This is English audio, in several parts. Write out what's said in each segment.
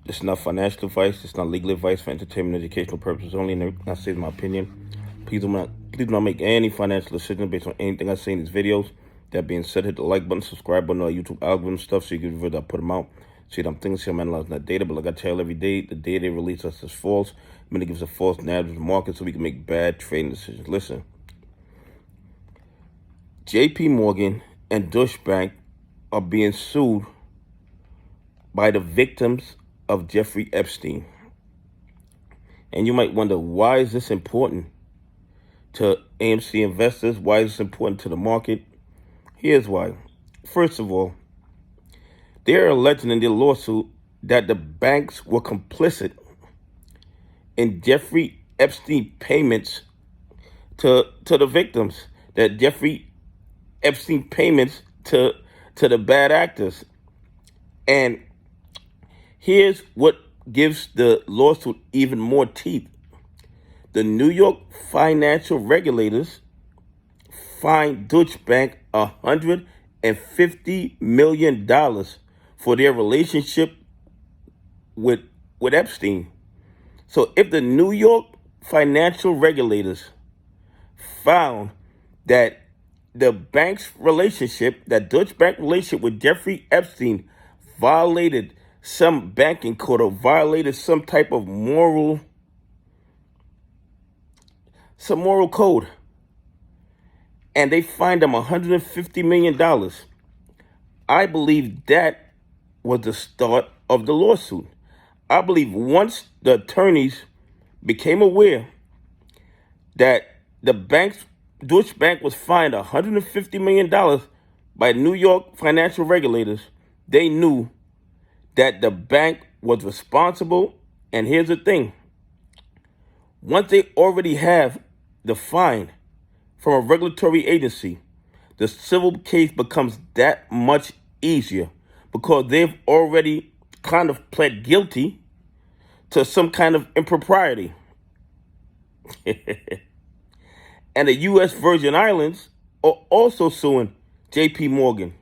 It's not financial advice. It's not legal advice for entertainment and educational purposes only. And I say my opinion. Please do not make any financial decisions based on anything I say in these videos. That being said, hit the like button, subscribe button, all YouTube algorithm stuff so you can read I put them out. See what I'm thinking, see I'm analyzing that data. But like I tell you every day, the data they release us is false. I mean, it gives a false narrative to the market so we can make bad trading decisions. Listen, JP Morgan and Duetsche Bank are being sued by the victims of Jeffrey Epstein. And you might wonder, why is this important to AMC investors? Why is this important to the market? Here's why. First of all, they're alleging in their lawsuit that the banks were complicit in Jeffrey Epstein payments to the victims, that Jeffrey Epstein payments to the bad actors. And here's what gives the lawsuit even more teeth. The New York financial regulators fined Duetsche Bank $150 million for their relationship with Epstein. So if the New York financial regulators found that the bank's relationship, that Duetsche Bank relationship with Jeffrey Epstein violated some banking code or violated some type of moral code, and they fined them $150 million, I believe that was the start of the lawsuit. I believe once the attorneys became aware that the Duetsche Bank was fined $150 million by New York financial regulators, they knew that the bank was responsible. And here's the thing. Once they already have the fine from a regulatory agency, the civil case becomes that much easier because they've already kind of pled guilty to some kind of impropriety. And the U.S. Virgin Islands are also suing JP Morgan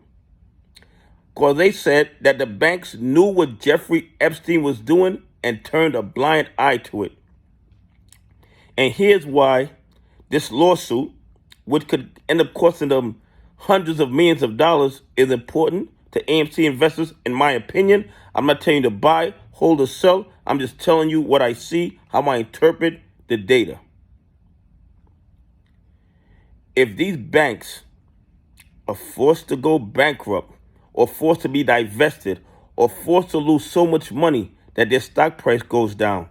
because they said that the banks knew what Jeffrey Epstein was doing and turned a blind eye to it. And here's why this lawsuit, which could end up costing them hundreds of millions of dollars, is important to AMC investors, in my opinion. I'm not telling you to buy, hold, or sell. I'm just telling you what I see, how I interpret the data. If these banks are forced to go bankrupt, or forced to be divested, or forced to lose so much money that their stock price goes down,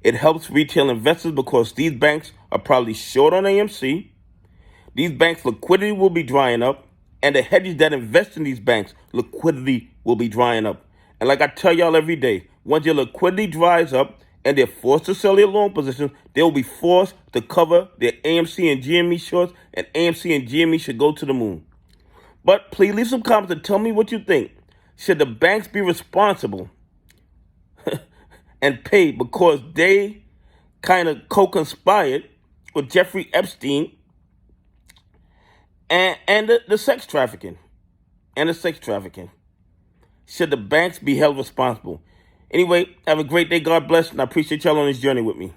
it helps retail investors because these banks are probably short on AMC. These banks' liquidity will be drying up, and the hedges that invest in these banks' liquidity will be drying up. And like I tell y'all every day, once your liquidity dries up and they're forced to sell their long positions, they will be forced to cover their AMC and GME shorts, and AMC and GME should go to the moon. But please leave some comments and tell me what you think. Should the banks be responsible and pay because they kind of co-conspired with Jeffrey Epstein and the sex trafficking? Should the banks be held responsible? Anyway, have a great day. God bless, and I appreciate y'all on this journey with me.